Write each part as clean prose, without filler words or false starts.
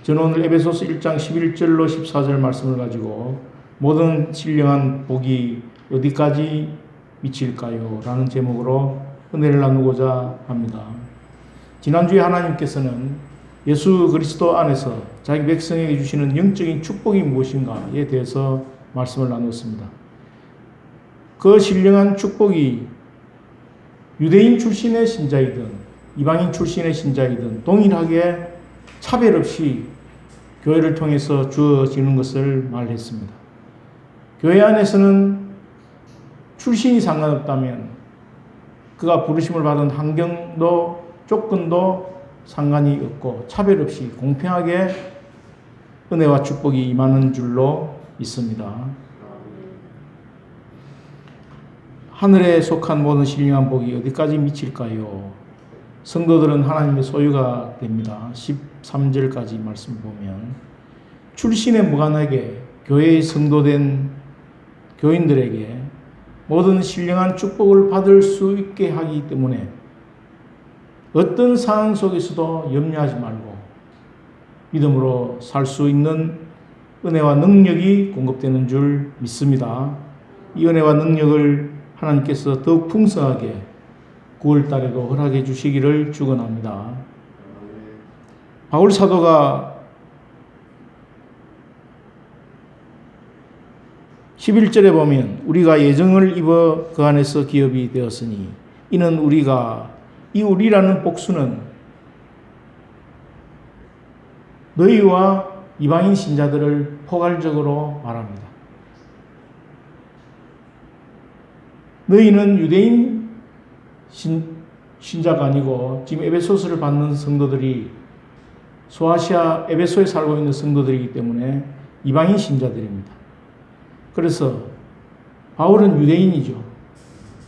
저는 오늘 에베소서 1장 11절로 14절 말씀을 가지고 모든 신령한 복이 어디까지 미칠까요? 라는 제목으로 은혜를 나누고자 합니다. 지난주에 하나님께서는 예수 그리스도 안에서 자기 백성에게 주시는 영적인 축복이 무엇인가에 대해서 말씀을 나누었습니다. 그 신령한 축복이 유대인 출신의 신자이든 이방인 출신의 신자이든 동일하게 차별 없이 교회를 통해서 주어지는 것을 말했습니다. 교회 안에서는 출신이 상관없다면 그가 부르심을 받은 환경도 조건도 상관이 없고 차별 없이 공평하게 은혜와 축복이 임하는 줄로 믿습니다. 하늘에 속한 모든 신령한 복이 어디까지 미칠까요? 성도들은 하나님의 소유가 됩니다. 13절까지 말씀 보면 출신에 무관하게 교회의 성도된 교인들에게 모든 신령한 축복을 받을 수 있게 하기 때문에 어떤 상황 속에서도 염려하지 말고 믿음으로 살 수 있는 은혜와 능력이 공급되는 줄 믿습니다. 이 은혜와 능력을 하나님께서 더욱 풍성하게 9월 달에도 허락해 주시기를 축원합니다. 바울 사도가 11절에 보면 우리가 예정을 입어 그 안에서 기업이 되었으니 이는 우리가 이 우리라는 복수는 너희와 이방인 신자들을 포괄적으로 말합니다. 너희는 유대인 신자가 아니고 지금 에베소서를 받는 성도들이 소아시아 에베소에 살고 있는 성도들이기 때문에 이방인 신자들입니다. 그래서 바울은 유대인이죠.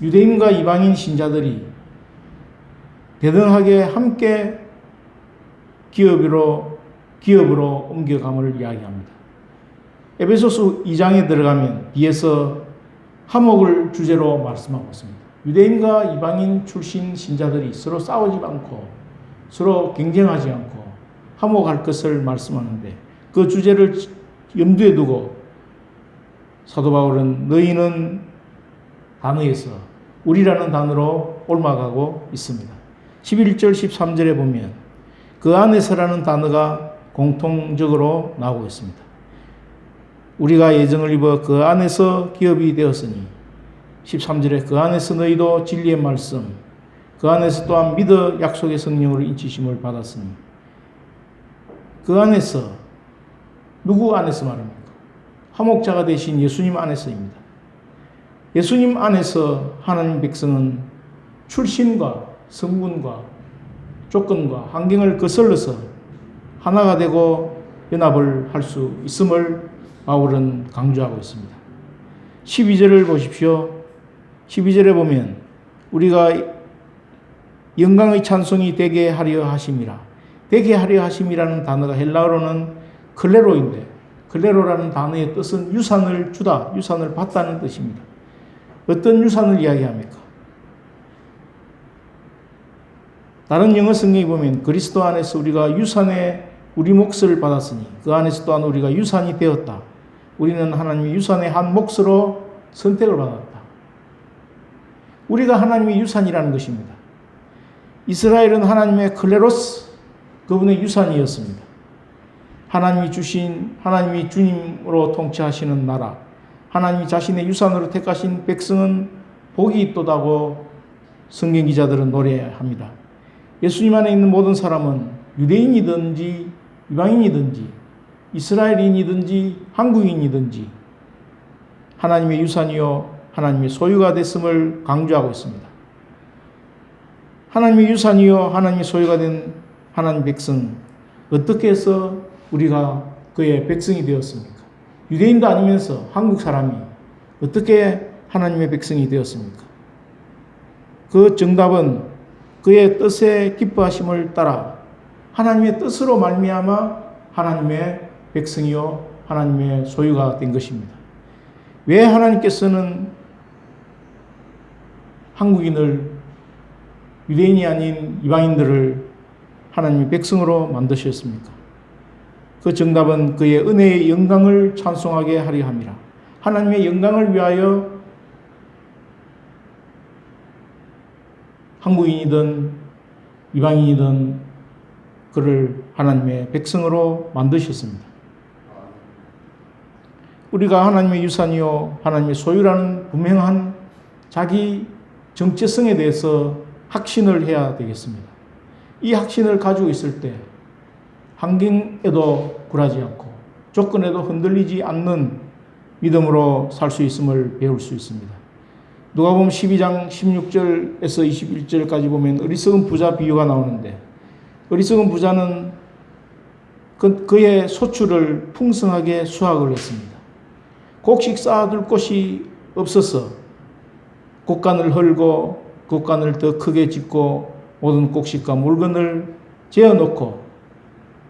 유대인과 이방인 신자들이 대등하게 함께 기업으로 옮겨감을 이야기합니다. 에베소서 2장에 들어가면 뒤에서 화목을 주제로 말씀하고 있습니다. 유대인과 이방인 출신 신자들이 서로 싸우지 않고 서로 경쟁하지 않고 화목할 것을 말씀하는데 그 주제를 염두에 두고 사도 바울은 너희는 단어에서 우리라는 단어로 옮아가고 있습니다. 11절 13절에 보면 그 안에서라는 단어가 공통적으로 나오고 있습니다. 우리가 예정을 입어 그 안에서 기업이 되었으니 13절에 그 안에서 너희도 진리의 말씀 그 안에서 또한 믿어 약속의 성령으로 인치심을 받았으니 그 안에서 누구 안에서 말합니까? 화목자가 되신 예수님 안에서입니다. 예수님 안에서 하나님 백성은 출신과 성분과 조건과 환경을 거슬러서 하나가 되고 연합을 할 수 있음을 바울은 강조하고 있습니다. 12절을 보십시오. 12절에 보면 우리가 영광의 찬송이 되게 하려 하심이라. 되게 하려 하심이라는 단어가 헬라어로는 클레로인데 클레로라는 단어의 뜻은 유산을 주다, 유산을 받다는 뜻입니다. 어떤 유산을 이야기합니까? 다른 영어 성경에 보면 그리스도 안에서 우리가 유산의 우리 몫을 받았으니 그 안에서 또한 우리가 유산이 되었다. 우리는 하나님의 유산의 한 몫으로 선택을 받았다. 우리가 하나님의 유산이라는 것입니다. 이스라엘은 하나님의 클레로스, 그분의 유산이었습니다. 하나님이 주신, 하나님이 주님으로 통치하시는 나라, 하나님이 자신의 유산으로 택하신 백성은 복이 있도다고 성경 기자들은 노래합니다. 예수님 안에 있는 모든 사람은 유대인이든지 이방인이든지 이스라엘인이든지 한국인이든지 하나님의 유산이요 하나님의 소유가 됐음을 강조하고 있습니다. 하나님의 유산이요 하나님의 소유가 된 하나님 백성, 어떻게 해서 우리가 그의 백성이 되었습니까? 유대인도 아니면서 한국 사람이 어떻게 하나님의 백성이 되었습니까? 그 정답은 그의 뜻에 기뻐하심을 따라 하나님의 뜻으로 말미암아 하나님의 백성이요 하나님의 소유가 된 것입니다. 왜 하나님께서는 한국인을 유대인이 아닌 이방인들을 하나님의 백성으로 만드셨습니까? 그 정답은 그의 은혜의 영광을 찬송하게 하려 함이라. 하나님의 영광을 위하여 한국인이든 이방인이든 그를 하나님의 백성으로 만드셨습니다. 우리가 하나님의 유산이요 하나님의 소유라는 분명한 자기 정체성에 대해서 확신을 해야 되겠습니다. 이 확신을 가지고 있을 때 환경에도 굴하지 않고 조건에도 흔들리지 않는 믿음으로 살 수 있음을 배울 수 있습니다. 누가복음 12장 16절에서 21절까지 보면 어리석은 부자 비유가 나오는데, 어리석은 부자는 그의 소출을 풍성하게 수확을 했습니다. 곡식 쌓아둘 곳이 없어서 곡간을 헐고 곡간을 더 크게 짓고 모든 곡식과 물건을 재어놓고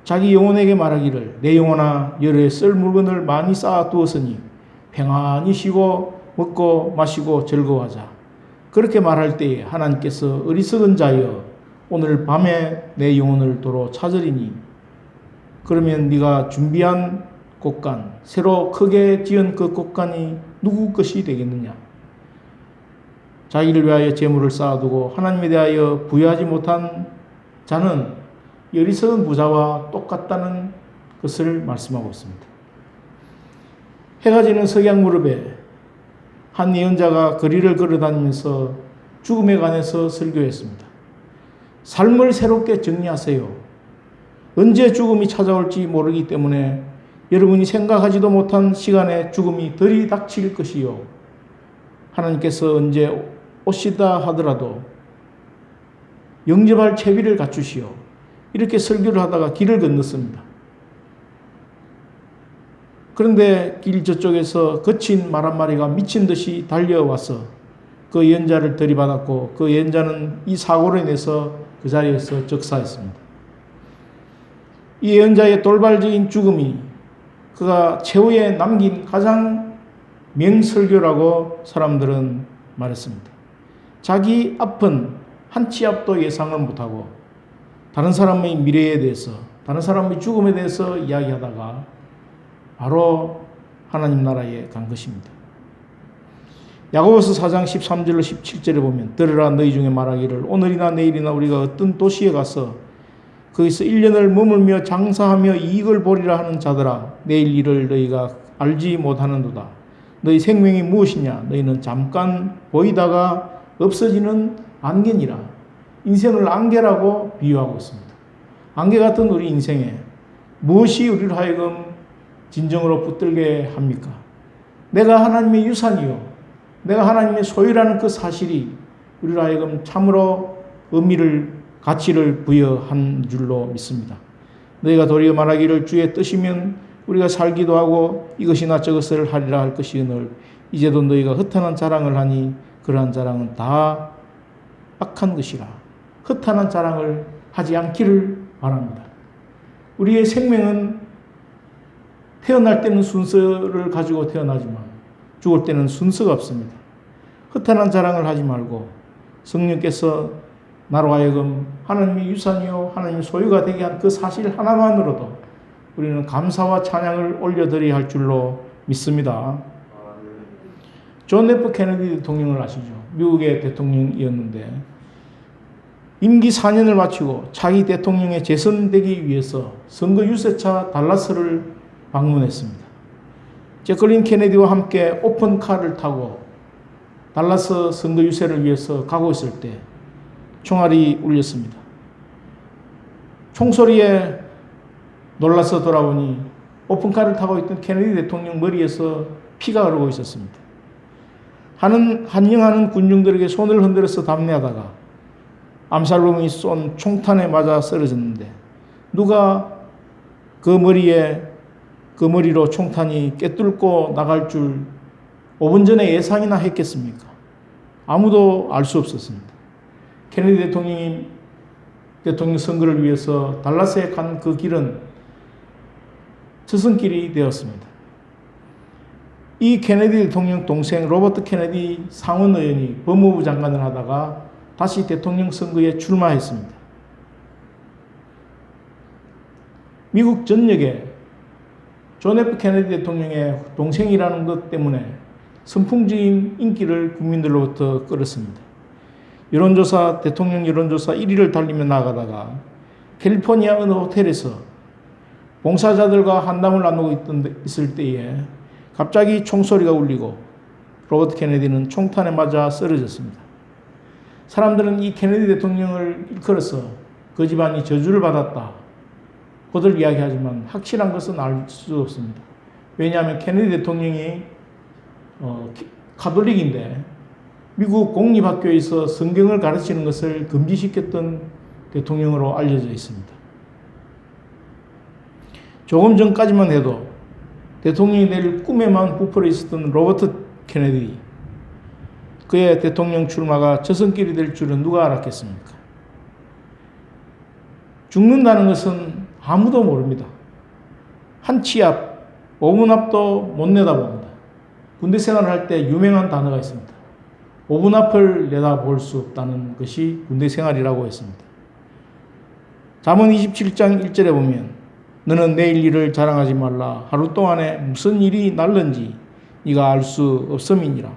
자기 영혼에게 말하기를 내 영혼아 여러에 쓸 물건을 많이 쌓아두었으니 평안히 쉬고 먹고 마시고 즐거워하자. 그렇게 말할 때에 하나님께서 어리석은 자여 오늘 밤에 내 영혼을 도로 찾으리니 그러면 네가 준비한 곡간 새로 크게 지은 그 곡간이 누구 것이 되겠느냐. 자기를 위하여 재물을 쌓아두고 하나님에 대하여 부여하지 못한 자는 어리석은 부자와 똑같다는 것을 말씀하고 있습니다. 해가 지는 석양 무렵에 한 예언자가 거리를 걸어다니면서 죽음에 관해서 설교했습니다. 삶을 새롭게 정리하세요. 언제 죽음이 찾아올지 모르기 때문에 여러분이 생각하지도 못한 시간에 죽음이 들이닥칠 것이요. 하나님께서 언제 오시다 하더라도 영접할 채비를 갖추시오. 이렇게 설교를 하다가 길을 건넜습니다. 그런데 길 저쪽에서 거친 말 한 마리가 미친 듯이 달려와서 그 예언자를 들이받았고 그 예언자는 이 사고로 인해서 그 자리에서 적사했습니다. 이 예언자의 돌발적인 죽음이 그가 최후에 남긴 가장 명설교라고 사람들은 말했습니다. 자기 앞은 한 치 앞도 예상을 못하고 다른 사람의 미래에 대해서 다른 사람의 죽음에 대해서 이야기하다가 바로 하나님 나라에 간 것입니다. 야고보서 4장 13절로 17절에 보면 들으라 너희 중에 말하기를 오늘이나 내일이나 우리가 어떤 도시에 가서 거기서 1년을 머물며 장사하며 이익을 보리라 하는 자들아 내일 일을 너희가 알지 못하는도다. 너희 생명이 무엇이냐 너희는 잠깐 보이다가 없어지는 안개니라. 인생을 안개라고 비유하고 있습니다. 안개 같은 우리 인생에 무엇이 우리를 하여금 진정으로 붙들게 합니까? 내가 하나님의 유산이요 내가 하나님의 소유라는 그 사실이 우리를 하여금 참으로 의미를 가치를 부여한 줄로 믿습니다. 너희가 도리어 말하기를 주의 뜻이면 우리가 살기도 하고 이것이나 저것을 하리라 할 것이오늘 이제도 너희가 허탄한 자랑을 하니 그러한 자랑은 다 악한 것이라. 허탄한 자랑을 하지 않기를 바랍니다. 우리의 생명은 태어날 때는 순서를 가지고 태어나지만 죽을 때는 순서가 없습니다. 허탄한 자랑을 하지 말고 성령께서 나로 하여금 하나님의 유산이요 하나님의 소유가 되게 한 그 사실 하나만으로도 우리는 감사와 찬양을 올려드려야 할 줄로 믿습니다. 존 F 케네디 대통령을 아시죠? 미국의 대통령이었는데 임기 4년을 마치고 차기 대통령에 재선되기 위해서 선거 유세차 달라스를 방문했습니다. 제클린 케네디와 함께 오픈카를 타고 달라스 선거 유세를 위해서 가고 있을 때 총알이 울렸습니다. 총소리에 놀라서 돌아보니 오픈카를 타고 있던 케네디 대통령 머리에서 피가 흐르고 있었습니다. 한영하는 군중들에게 손을 흔들어서 담내하다가 암살범이 쏜 총탄에 맞아 쓰러졌는데 누가 그 머리로 총탄이 꿰뚫고 나갈 줄 5분 전에 예상이나 했겠습니까? 아무도 알 수 없었습니다. 케네디 대통령이 대통령 선거를 위해서 달라스에 간 그 길은 저승길이 되었습니다. 이 케네디 대통령 동생 로버트 케네디 상원 의원이 법무부 장관을 하다가 다시 대통령 선거에 출마했습니다. 미국 전역에 존 F 케네디 대통령의 동생이라는 것 때문에 선풍적인 인기를 국민들로부터 끌었습니다. 대통령 여론조사 1위를 달리며 나가다가 캘리포니아 어느 호텔에서 봉사자들과 한담을 나누고 있을 때에 갑자기 총소리가 울리고 로버트 케네디는 총탄에 맞아 쓰러졌습니다. 사람들은 이 케네디 대통령을 일컬어서 그 집안이 저주를 받았다 고들 이야기하지만 확실한 것은 알 수 없습니다. 왜냐하면 케네디 대통령이 가톨릭인데 미국 공립학교에서 성경을 가르치는 것을 금지시켰던 대통령으로 알려져 있습니다. 조금 전까지만 해도 대통령이 될 꿈에만 부풀어 있었던 로버트 케네디, 그의 대통령 출마가 저승길이 될 줄은 누가 알았겠습니까? 죽는다는 것은 아무도 모릅니다. 한 치 앞, 5분 앞도 못 내다봅니다. 군대 생활을 할 때 유명한 단어가 있습니다. 5분 앞을 내다볼 수 없다는 것이 군대 생활이라고 했습니다. 잠언 27장 1절에 보면 너는 내일 일을 자랑하지 말라. 하루 동안에 무슨 일이 날는지 네가 알 수 없음이니라.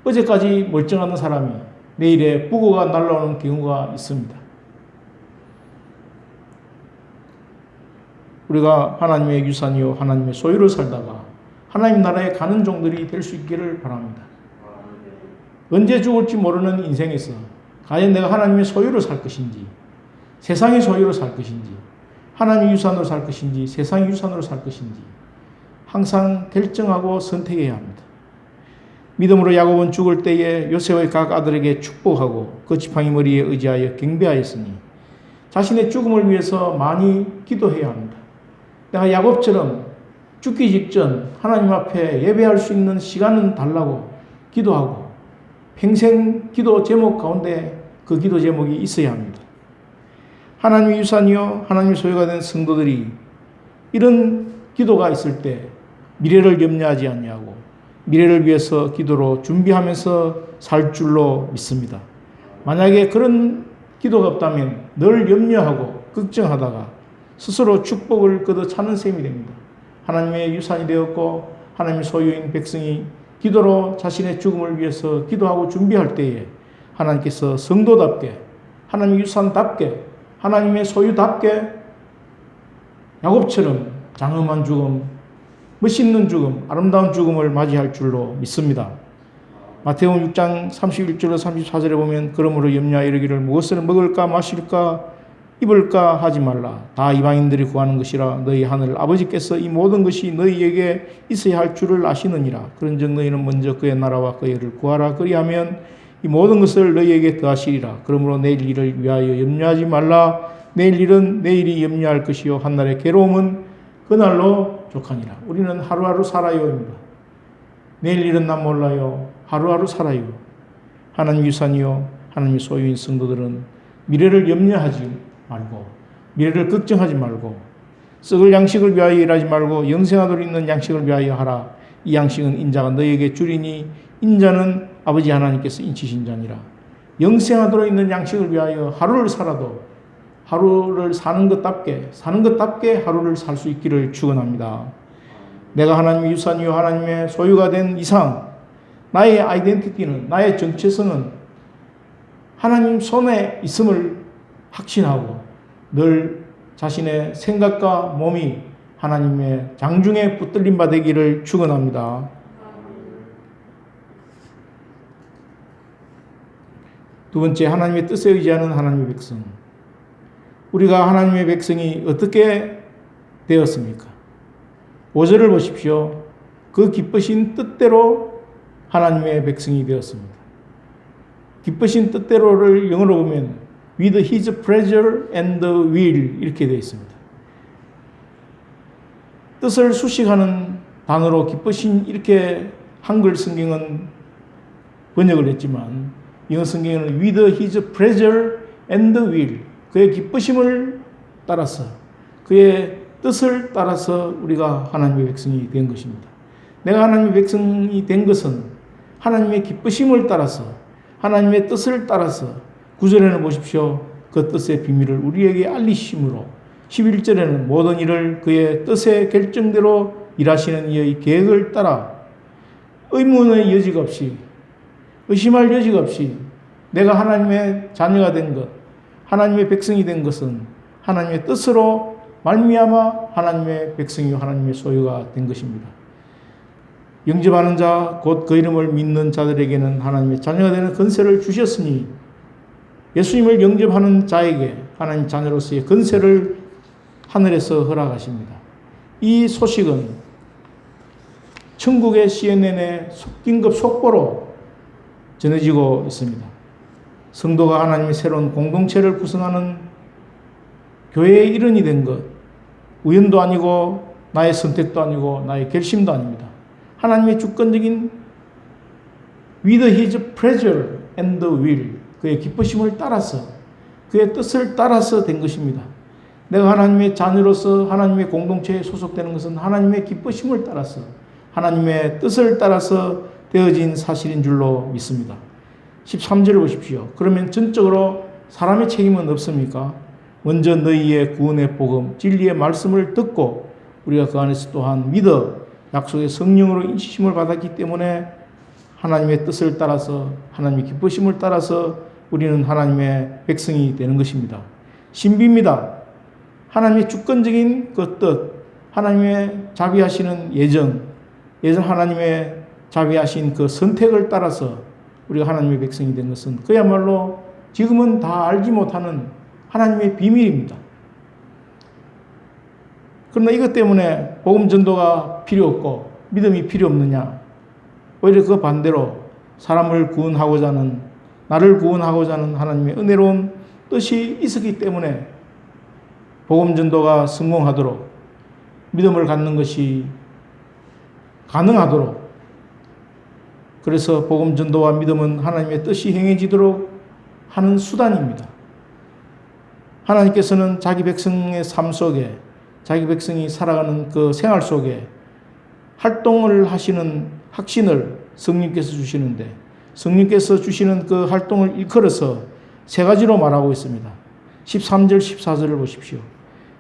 어제까지 멀쩡한 사람이 내일에 부고가 날아오는 경우가 있습니다. 우리가 하나님의 유산이요 하나님의 소유로 살다가 하나님 나라에 가는 종들이 될 수 있기를 바랍니다. 언제 죽을지 모르는 인생에서 과연 내가 하나님의 소유로 살 것인지, 세상의 소유로 살 것인지, 하나님의 유산으로 살 것인지, 세상의 유산으로 살 것인지 항상 결정하고 선택해야 합니다. 믿음으로 야곱은 죽을 때에 요셉의 각 아들에게 축복하고 그 지팡이 머리에 의지하여 경배하였으니 자신의 죽음을 위해서 많이 기도해야 합니다. 내가 야곱처럼 죽기 직전 하나님 앞에 예배할 수 있는 시간은 달라고 기도하고 평생 기도 제목 가운데 그 기도 제목이 있어야 합니다. 하나님의 유산이요 하나님의 소유가 된 성도들이 이런 기도가 있을 때 미래를 염려하지 않냐고 미래를 위해서 기도로 준비하면서 살 줄로 믿습니다. 만약에 그런 기도가 없다면 늘 염려하고 걱정하다가 스스로 축복을 거둬 차는 셈이 됩니다. 하나님의 유산이 되었고 하나님의 소유인 백성이 기도로 자신의 죽음을 위해서 기도하고 준비할 때에 하나님께서 성도답게 하나님의 유산답게 하나님의 소유답게 야곱처럼 장엄한 죽음, 멋있는 죽음, 아름다운 죽음을 맞이할 줄로 믿습니다. 마태복음 6장 31절로 34절에 보면 그러므로 염려하여 이르기를 무엇을 먹을까 마실까 입을까 하지 말라. 다 이방인들이 구하는 것이라. 너희 하늘 아버지께서 이 모든 것이 너희에게 있어야 할 줄을 아시느니라. 그런즉 너희는 먼저 그의 나라와 그의 의를 구하라. 그리하면 이 모든 것을 너희에게 더하시리라. 그러므로 내일 일을 위하여 염려하지 말라. 내일 일은 내일이 염려할 것이요 한날의 괴로움은 그날로 족하니라. 우리는 하루하루 살아요입니다. 내일 일은 난 몰라요. 하루하루 살아요. 하나님 유산이요 하나님의 소유인 성도들은 미래를 염려하지 말고 미래를 걱정하지 말고 썩을 양식을 위하여 일하지 말고 영생하도록 있는 양식을 위하여 하라. 이 양식은 인자가 너희에게 주리니 인자는 아버지 하나님께서 인치신 자니라. 영생하도록 있는 양식을 위하여 하루를 살아도 하루를 사는 것답게 하루를 살 수 있기를 축원합니다. 내가 하나님의 유산이요 하나님의 소유가 된 이상 나의 아이덴티티는 나의 정체성은 하나님 손에 있음을 확신하고 늘 자신의 생각과 몸이 하나님의 장중에 붙들림 바 되기를 축원합니다. 두 번째, 하나님의 뜻에 의지하는 하나님의 백성. 우리가 하나님의 백성이 어떻게 되었습니까? 5절을 보십시오. 그 기쁘신 뜻대로 하나님의 백성이 되었습니다. 기쁘신 뜻대로를 영어로 보면 with his pleasure and will 이렇게 되어 있습니다. 뜻을 수식하는 단어로 기쁘신 이렇게 한글 성경은 번역을 했지만 영어 성경에는 with his pleasure and will 그의 기쁘심을 따라서 그의 뜻을 따라서 우리가 하나님의 백성이 된 것입니다. 내가 하나님의 백성이 된 것은 하나님의 기쁘심을 따라서 하나님의 뜻을 따라서 9절에는 보십시오. 그 뜻의 비밀을 우리에게 알리심으로 11절에는 모든 일을 그의 뜻의 결정대로 일하시는 이의 계획을 따라 의문의 여지가 없이, 의심할 여지가 없이 내가 하나님의 자녀가 된 것, 하나님의 백성이 된 것은 하나님의 뜻으로 말미암아 하나님의 백성이요 하나님의 소유가 된 것입니다. 영접하는 자, 곧 그 이름을 믿는 자들에게는 하나님의 자녀가 되는 권세를 주셨으니 예수님을 영접하는 자에게 하나님 자녀로서의 권세를 하늘에서 허락하십니다. 이 소식은 천국의 CNN의 긴급 속보로 전해지고 있습니다. 성도가 하나님의 새로운 공동체를 구성하는 교회의 일원이 된 것, 우연도 아니고 나의 선택도 아니고 나의 결심도 아닙니다. 하나님의 주권적인 with his pleasure and will, 그의 기쁘심을 따라서, 그의 뜻을 따라서 된 것입니다. 내가 하나님의 자녀로서 하나님의 공동체에 소속되는 것은 하나님의 기쁘심을 따라서, 하나님의 뜻을 따라서 되어진 사실인 줄로 믿습니다. 13절을 보십시오. 그러면 전적으로 사람의 책임은 없습니까? 먼저 너희의 구원의 복음, 진리의 말씀을 듣고 우리가 그 안에서 또한 믿어 약속의 성령으로 인치심을 받았기 때문에 하나님의 뜻을 따라서, 하나님의 기쁘심을 따라서 우리는 하나님의 백성이 되는 것입니다. 신비입니다. 하나님의 주권적인 그 뜻, 하나님의 자비하시는 예정 하나님의 자비하신 그 선택을 따라서 우리가 하나님의 백성이 된 것은 그야말로 지금은 다 알지 못하는 하나님의 비밀입니다. 그러나 이것 때문에 복음 전도가 필요 없고 믿음이 필요 없느냐? 오히려 그 반대로 사람을 구원하고자 하는, 나를 구원하고자 하는 하나님의 은혜로운 뜻이 있었기 때문에 복음 전도가 성공하도록, 믿음을 갖는 것이 가능하도록, 그래서 복음 전도와 믿음은 하나님의 뜻이 행해지도록 하는 수단입니다. 하나님께서는 자기 백성의 삶 속에, 자기 백성이 살아가는 그 생활 속에 활동을 하시는 확신을 성령께서 주시는데, 성령께서 주시는 그 활동을 일컬어서 세 가지로 말하고 있습니다. 13절, 14절을 보십시오.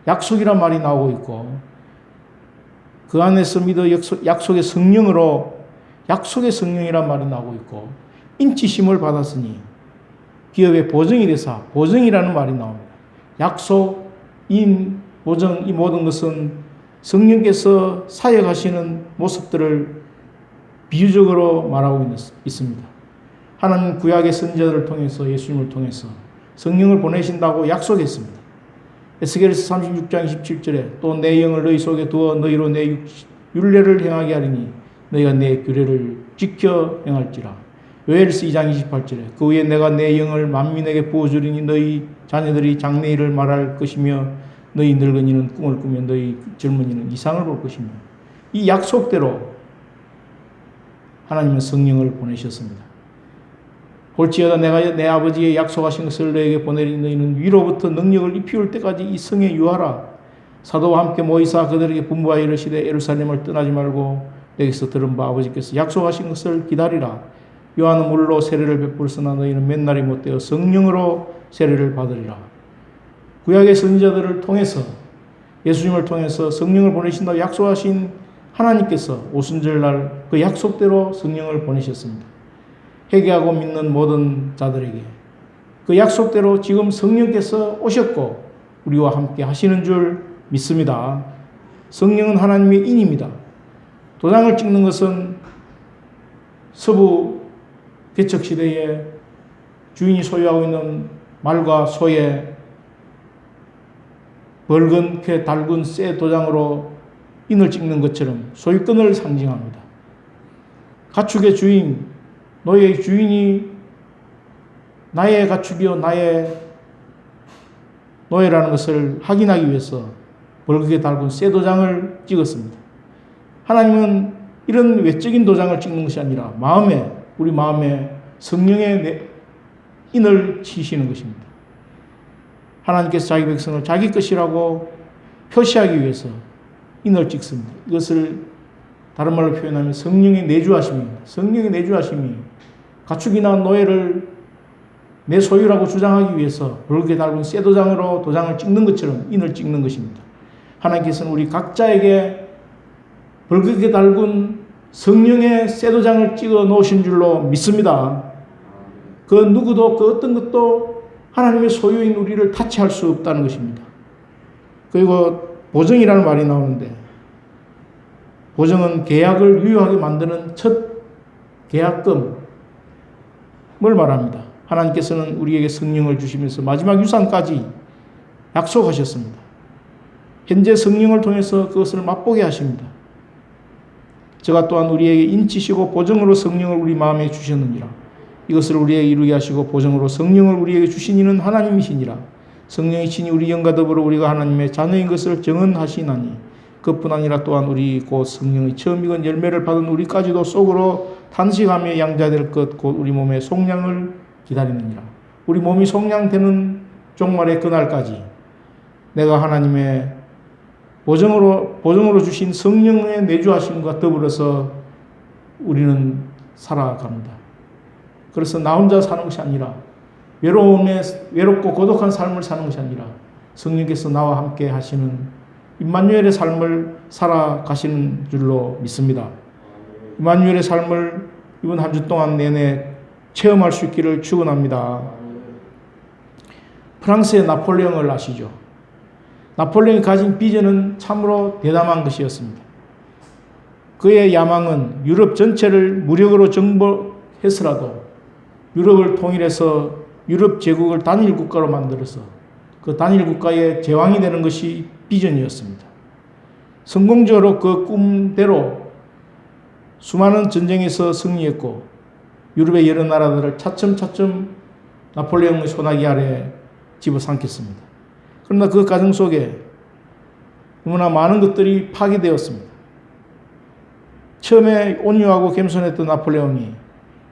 약속이란 말이 나오고 있고, 그 안에서 믿어 약속의 성령으로, 약속의 성령이란 말이 나오고 있고, 인치심을 받았으니 기업의 보증이 되사, 보증이라는 말이 나옵니다. 약속, 보증, 이 모든 것은 성령께서 사역하시는 모습들을 비유적으로 말하고 있습니다. 하나님 구약의 선지자들을 통해서, 예수님을 통해서 성령을 보내신다고 약속했습니다. 에스겔서 36장 27절에 또 내 영을 너희 속에 두어 너희로 내 율례를 행하게 하리니 너희가 내 규례를 지켜 행할지라. 요엘서 2장 28절에 그 후에 내가 내 영을 만민에게 부어주리니 너희 자녀들이 장래일을 말할 것이며 너희 늙은이는 꿈을 꾸며 너희 젊은이는 이상을 볼 것이며, 이 약속대로 하나님은 성령을 보내셨습니다. 볼지어다 내가 내 아버지의 약속하신 것을 너에게 보내리니 너희는 위로부터 능력을 입히올 때까지 이 성에 유하라. 사도와 함께 모이사 그들에게 분부하여 이르시되 예루살렘을 떠나지 말고 내게서 들은 바 아버지께서 약속하신 것을 기다리라. 요한은 물로 세례를 베풀으나 너희는 맨날이 못되어 성령으로 세례를 받으리라. 구약의 선지자들을 통해서, 예수님을 통해서 성령을 보내신다고 약속하신 하나님께서 오순절날 그 약속대로 성령을 보내셨습니다. 회개하고 믿는 모든 자들에게 그 약속대로 지금 성령께서 오셨고 우리와 함께 하시는 줄 믿습니다. 성령은 하나님의 인입니다. 도장을 찍는 것은 서부 개척시대에 주인이 소유하고 있는 말과 소의 벌겋게 달군 쇠 도장으로 인을 찍는 것처럼 소유권을 상징합니다. 가축의 주인, 너의 주인이 나의 가축이요 나의 노예라는 것을 확인하기 위해서 벌겋게 달군 쇠 도장을 찍었습니다. 하나님은 이런 외적인 도장을 찍는 것이 아니라 우리 마음에 성령의 인을 치시는 것입니다. 하나님께서 자기 백성을 자기 것이라고 표시하기 위해서 인을 찍습니다. 이것을 다른 말로 표현하면 성령의 내주하심입니다. 성령의 내주하심이 가축이나 노예를 내 소유라고 주장하기 위해서 붉게 달군 쇠 도장으로 도장을 찍는 것처럼 인을 찍는 것입니다. 하나님께서는 우리 각자에게 붉게 달군 성령의 쇠 도장을 찍어 놓으신 줄로 믿습니다. 그 누구도 그 어떤 것도 하나님의 소유인 우리를 타치할 수 없다는 것입니다. 그리고 보증이라는 말이 나오는데, 보증은 계약을 유효하게 만드는 첫 계약금을 말합니다. 하나님께서는 우리에게 성령을 주시면서 마지막 유산까지 약속하셨습니다. 현재 성령을 통해서 그것을 맛보게 하십니다. 저가 또한 우리에게 인치시고 보증으로 성령을 우리 마음에 주셨느니라. 이것을 우리에게 이루게 하시고 보증으로 성령을 우리에게 주신 이는 하나님이시니라. 성령이 친히 우리 영과 더불어 우리가 하나님의 자녀인 것을 증언하시나니 그뿐 아니라 또한 우리 곧 성령의 처음 익은 열매를 받은 우리까지도 속으로 탄식하며 양자될 것 곧 우리 몸의 속량을 기다리느니라. 우리 몸이 속량되는 종말의 그날까지 내가 하나님의 보증으로 주신 성령의 내주하심과 더불어서 우리는 살아갑니다. 그래서 나 혼자 사는 것이 아니라 외롭고 고독한 삶을 사는 것이 아니라 성령께서 나와 함께 하시는 임마누엘의 삶을 살아가시는 줄로 믿습니다. 임마누엘의 삶을 이번 한 주 동안 내내 체험할 수 있기를 축원합니다. 프랑스의 나폴레옹을 아시죠? 나폴레옹이 가진 비전은 참으로 대담한 것이었습니다. 그의 야망은 유럽 전체를 무력으로 정복해서라도 유럽을 통일해서 유럽 제국을 단일 국가로 만들어서 그 단일 국가의 제왕이 되는 것이 비전이었습니다. 성공적으로 그 꿈대로 수많은 전쟁에서 승리했고 유럽의 여러 나라들을 차츰차츰 나폴레옹의 소나기 아래 집어삼켰습니다. 그러나 그 과정 속에 너무나 많은 것들이 파괴되었습니다. 처음에 온유하고 겸손했던 나폴레옹이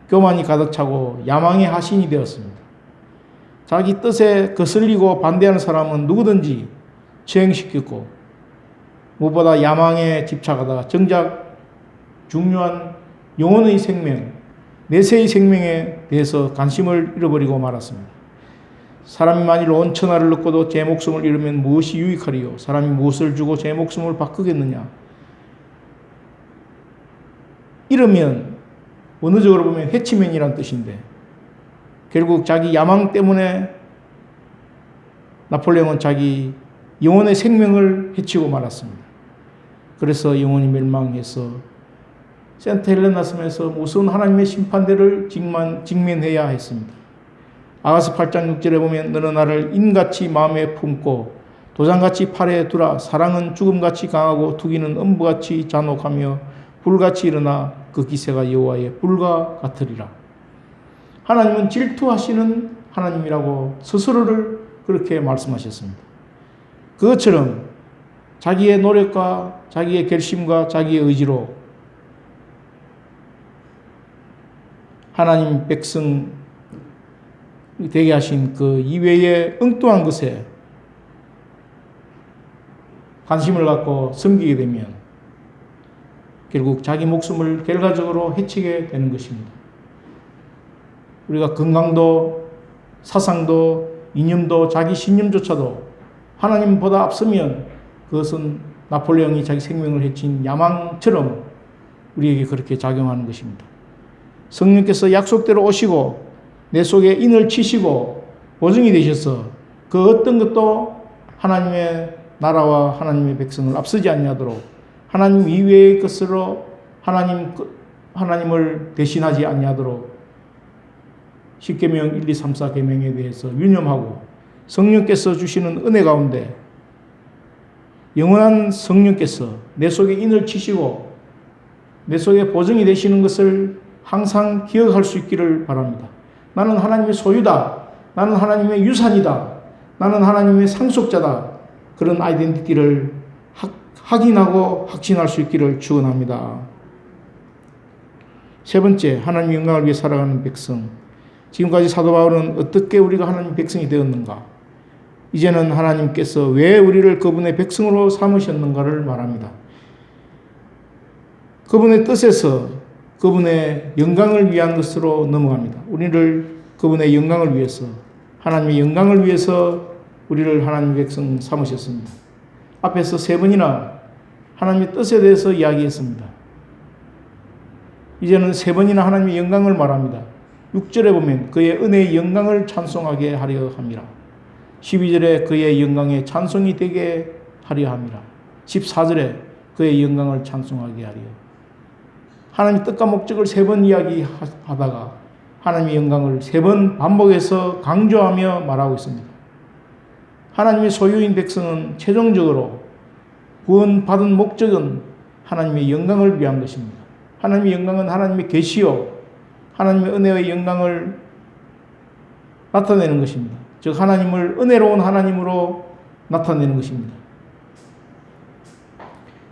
교만이 가득 차고 야망의 하신이 되었습니다. 자기 뜻에 거슬리고 반대하는 사람은 누구든지 처형시켰고 무엇보다 야망에 집착하다가 정작 중요한 영혼의 생명, 내세의 생명에 대해서 관심을 잃어버리고 말았습니다. 사람이 만일 온 천하를 얻고도 제 목숨을 잃으면 무엇이 유익하리요? 사람이 무엇을 주고 제 목숨을 바꾸겠느냐? 잃으면 원어적으로 보면 해치면이란 뜻인데 결국 자기 야망 때문에 나폴레옹은 자기 영혼의 생명을 해치고 말았습니다. 그래서 영혼이 멸망해서 센트헬레나 섬에서 무서운 하나님의 심판대를 직면해야 했습니다. 아가서 8장 6절에 보면 너는 나를 인같이 마음에 품고 도장같이 팔에 두라. 사랑은 죽음같이 강하고 투기는 음부같이 잔혹하며 불같이 일어나 그 기세가 여호와의 불과 같으리라. 하나님은 질투하시는 하나님이라고 스스로를 그렇게 말씀하셨습니다. 그것처럼 자기의 노력과 자기의 결심과 자기의 의지로 하나님 백성 되게 하신 그 이외의 엉뚱한 것에 관심을 갖고 섬기게 되면 결국 자기 목숨을 결과적으로 해치게 되는 것입니다. 우리가 건강도 사상도 이념도 자기 신념조차도 하나님보다 앞서면 그것은 나폴레옹이 자기 생명을 해친 야망처럼 우리에게 그렇게 작용하는 것입니다. 성령께서 약속대로 오시고 내 속에 인을 치시고 보증이 되셔서 그 어떤 것도 하나님의 나라와 하나님의 백성을 앞서지 아니하도록 하나님 이외의 것으로 하나님을 대신하지 아니하도록 10계명 1, 2, 3, 4 계명에 대해서 유념하고 성령께서 주시는 은혜 가운데 영원한 성령께서 내 속에 인을 치시고 내 속에 보증이 되시는 것을 항상 기억할 수 있기를 바랍니다. 나는 하나님의 소유다. 나는 하나님의 유산이다. 나는 하나님의 상속자다. 그런 아이덴티티를 확인하고 확신할 수 있기를 축원합니다. 세 번째, 하나님의 영광을 위해 살아가는 백성. 지금까지 사도 바울은 어떻게 우리가 하나님의 백성이 되었는가? 이제는 하나님께서 왜 우리를 그분의 백성으로 삼으셨는가를 말합니다. 그분의 뜻에서 그분의 영광을 위한 것으로 넘어갑니다. 우리를 그분의 영광을 위해서, 하나님의 영광을 위해서 우리를 하나님의 백성 삼으셨습니다. 앞에서 3번이나 하나님의 뜻에 대해서 이야기했습니다. 이제는 3번이나 하나님의 영광을 말합니다. 6절에 보면 그의 은혜의 영광을 찬송하게 하려 함이라. 12절에 그의 영광의 찬송이 되게 하려 함이라. 14절에 그의 영광을 찬송하게 하려. 하나님의 뜻과 목적을 3번 이야기하다가 하나님의 영광을 3번 반복해서 강조하며 말하고 있습니다. 하나님의 소유인 백성은 최종적으로 구원받은 목적은 하나님의 영광을 위한 것입니다. 하나님의 영광은 하나님의 계시요 하나님의 은혜의 영광을 나타내는 것입니다. 즉 하나님을 은혜로운 하나님으로 나타내는 것입니다.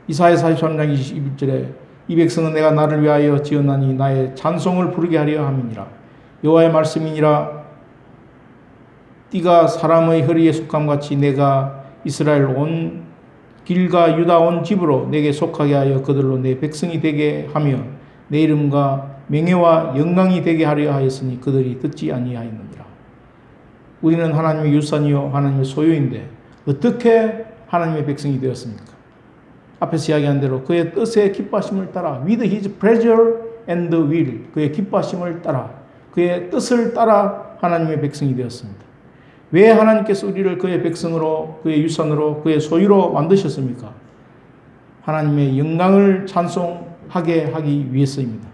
이사야 43장 21절에 이 백성은 내가 나를 위하여 지었나니 나의 찬송을 부르게 하려 함이니라. 여호와의 말씀이니라. 띠가 사람의 허리에 속함같이 내가 이스라엘 온 길과 유다 온 집으로 내게 속하게 하여 그들로 내 백성이 되게 하며 내 이름과 명예와 영광이 되게 하려 하였으니 그들이 듣지 아니하였느니라. 우리는 하나님의 유산이요 하나님의 소유인데 어떻게 하나님의 백성이 되었습니까? 앞에서 이야기한 대로 그의 뜻의 기뻐하심을 따라 with his pleasure and will, 그의 기뻐하심을 따라 그의 뜻을 따라 하나님의 백성이 되었습니다. 왜 하나님께서 우리를 그의 백성으로, 그의 유산으로, 그의 소유로 만드셨습니까? 하나님의 영광을 찬송하게 하기 위해서입니다.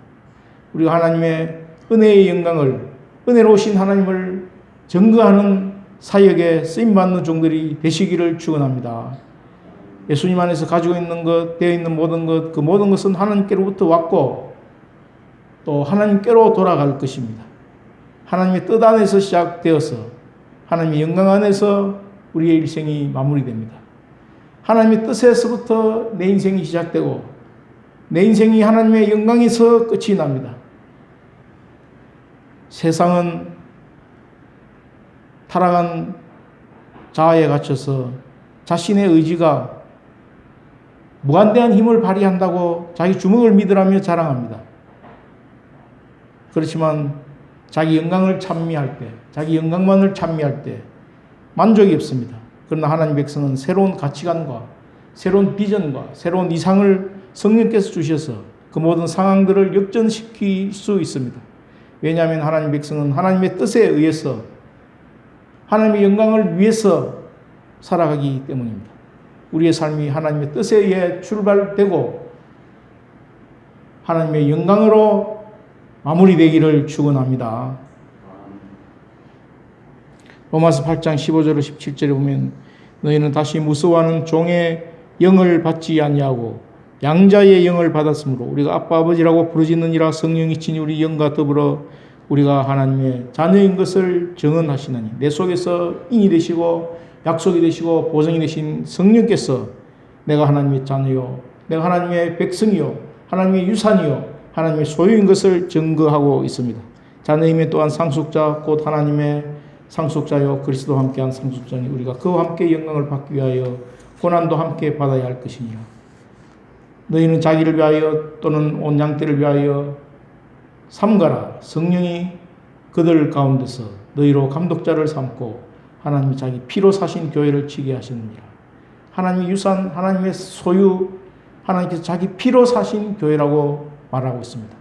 우리가 하나님의 은혜의 영광을, 은혜로우신 하나님을 증거하는 사역에 쓰임받는 종들이 되시기를 축원합니다. 예수님 안에서 가지고 있는 것, 되어 있는 모든 것, 그 모든 것은 하나님께로부터 왔고 또 하나님께로 돌아갈 것입니다. 하나님의 뜻 안에서 시작되어서 하나님의 영광 안에서 우리의 일생이 마무리됩니다. 하나님의 뜻에서부터 내 인생이 시작되고 내 인생이 하나님의 영광에서 끝이 납니다. 세상은 타락한 자아에 갇혀서 자신의 의지가 무한대한 힘을 발휘한다고 자기 주먹을 믿으라며 자랑합니다. 그렇지만 자기 영광을 찬미할 때, 자기 영광만을 찬미할 때 만족이 없습니다. 그러나 하나님 백성은 새로운 가치관과 새로운 비전과 새로운 이상을 성령께서 주셔서 그 모든 상황들을 역전시킬 수 있습니다. 왜냐하면 하나님 백성은 하나님의 뜻에 의해서 하나님의 영광을 위해서 살아가기 때문입니다. 우리의 삶이 하나님의 뜻에 의해 출발되고 하나님의 영광으로 마무리되기를 축원합니다. 로마서 8장 15절로 17절에 보면 너희는 다시 무서워하는 종의 영을 받지 아니하고 양자의 영을 받았으므로 우리가 아빠 아버지라고 부르짖느니라. 성령이 친히 우리 영과 더불어 우리가 하나님의 자녀인 것을 증언하시나니 내 속에서 인이 되시고 약속이 되시고 보증이 되신 성령께서 내가 하나님의 자녀요, 내가 하나님의 백성이요, 하나님의 유산이요, 하나님의 소유인 것을 증거하고 있습니다. 자녀임에 또한 상속자 곧 하나님의 상속자요 그리스도와 함께한 상속자니 우리가 그와 함께 영광을 받기 위하여 고난도 함께 받아야 할 것이니라. 너희는 자기를 위하여 또는 온 양떼를 위하여 삼가라. 성령이 그들 가운데서 너희로 감독자를 삼고 하나님이 자기 피로 사신 교회를 치게 하셨느니라. 하나님의 유산, 하나님의 소유, 하나님께서 자기 피로 사신 교회라고 말하고 있습니다.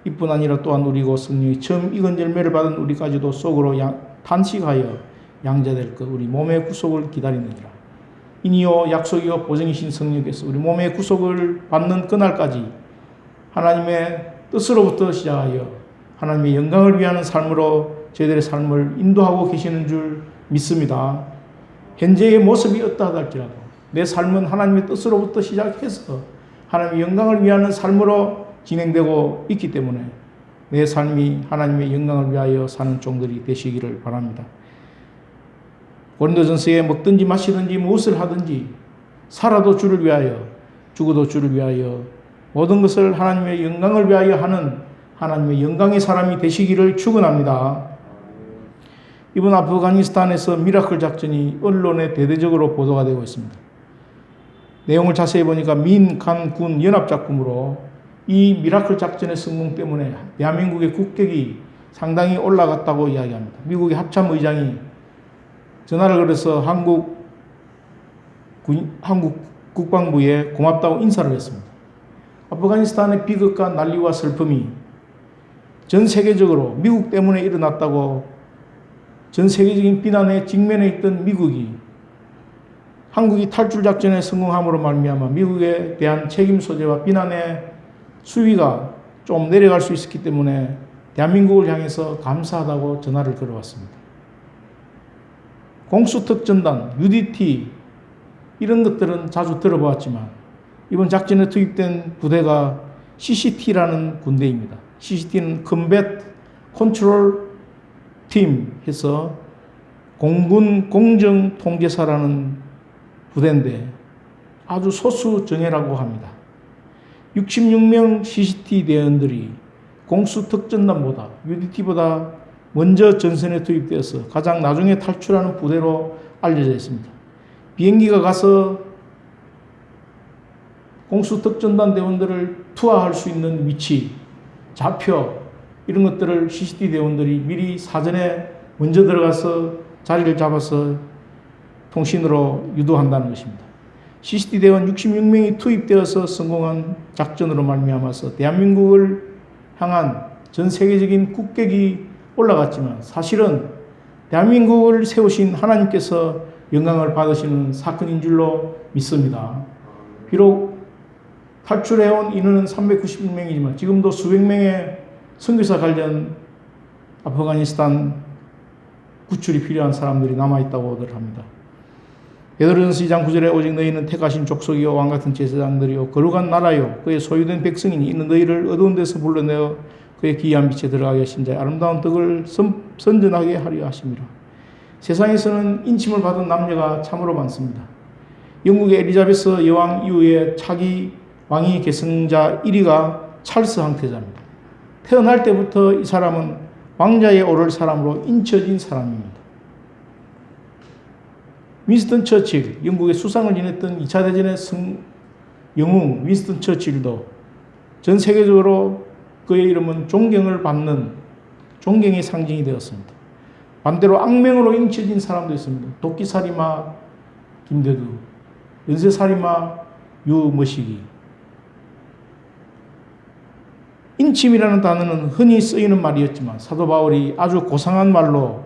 이뿐 아니라 또한 우리고 성령이 처음 익은 열매를 받은 우리까지도 속으로 탄식하여 양자될 것 우리 몸의 구속을 기다리느니라. 이니요 약속이요 보증이신 성령께서 우리 몸의 구속을 받는 그날까지 하나님의 뜻으로부터 시작하여 하나님의 영광을 위하는 삶으로 저희들의 삶을 인도하고 계시는 줄 믿습니다. 현재의 모습이 어떠하다 할지라도 내 삶은 하나님의 뜻으로부터 시작해서 하나님의 영광을 위하는 삶으로 진행되고 있기 때문에 내 삶이 하나님의 영광을 위하여 사는 종들이 되시기를 바랍니다. 고린도전서에 먹든지 마시든지 무엇을 하든지 살아도 주를 위하여 죽어도 주를 위하여 모든 것을 하나님의 영광을 위하여 하는 하나님의 영광의 사람이 되시기를 축원합니다. 이번 아프가니스탄에서 미라클 작전이 언론에 대대적으로 보도가 되고 있습니다. 내용을 자세히 보니까 민간군 연합작품으로 이 미라클 작전의 성공 때문에 대한민국의 국격이 상당히 올라갔다고 이야기합니다. 미국의 합참 의장이 전화를 걸어서 한국 국방부에 고맙다고 인사를 했습니다. 아프가니스탄의 비극과 난리와 슬픔이 전 세계적으로 미국 때문에 일어났다고 전 세계적인 비난에 직면해 있던 미국이 한국이 탈출작전에 성공함으로 말미암아 미국에 대한 책임 소재와 비난의 수위가 좀 내려갈 수 있었기 때문에 대한민국을 향해서 감사하다고 전화를 걸어왔습니다. 공수특전단, UDT 이런 것들은 자주 들어보았지만 이번 작전에 투입된 부대가 CCT라는 군대입니다. CCT는 Combat Control Team 해서 공군 공정통제사라는 부대인데 아주 소수 정예라고 합니다. 66명 CCT 대원들이 공수특전단보다 UDT보다 먼저 전선에 투입되어서 가장 나중에 탈출하는 부대로 알려져 있습니다. 비행기가 가서 공수특전단 대원들을 투하할 수 있는 위치, 좌표 이런 것들을 CCT 대원들이 미리 사전에 먼저 들어가서 자리를 잡아서 통신으로 유도한다는 것입니다. CCT 대원 66명이 투입되어서 성공한 작전으로 말미암아서 대한민국을 향한 전 세계적인 국격이 올라갔지만 사실은 대한민국을 세우신 하나님께서 영광을 받으시는 사건인 줄로 믿습니다. 비록 탈출해온 인원은 396명이지만 지금도 수백 명의 선교사 관련 아프가니스탄 구출이 필요한 사람들이 남아있다고들 합니다. 베드로전서 2장 9절에 오직 너희는 택하신 족속이요 왕같은 제사장들이요 거룩한 나라요 그의 소유된 백성이니 이는 너희를 어두운 데서 불러내어 그의 기이한 빛에 들어가게 하신 자의 아름다운 덕을 선전하게 하려 하심이라. 세상에서는 인침을 받은 남녀가 참으로 많습니다. 영국의 엘리자베스 여왕 이후에 차기 왕위 계승자 1위가 찰스 황태자입니다. 태어날 때부터 이 사람은 왕자에 오를 사람으로 인쳐진 사람입니다. 윈스턴 처칠, 영국의 수상을 지냈던 2차 대전의 영웅 윈스턴 처칠도 전 세계적으로 그의 이름은 존경을 받는 존경의 상징이 되었습니다. 반대로 악명으로 인쳐진 사람도 있습니다. 도끼살이마 김대두, 연쇄살이마 유머시기. 인침이라는 단어는 흔히 쓰이는 말이었지만 사도 바울이 아주 고상한 말로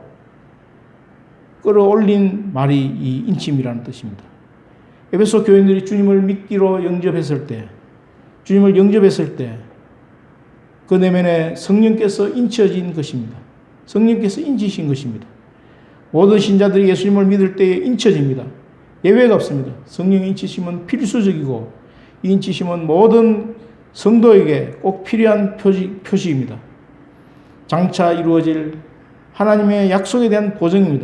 끌어올린 말이 이 인침이라는 뜻입니다. 에베소 교인들이 주님을 믿기로 영접했을 때, 그 내면에 성령께서 인쳐진 것입니다. 성령께서 인치신 것입니다. 모든 신자들이 예수님을 믿을 때에 인쳐집니다. 예외가 없습니다. 성령의 인치심은 필수적이고 이 인치심은 모든 성도에게 꼭 필요한 표시입니다. 장차 이루어질 하나님의 약속에 대한 보증입니다.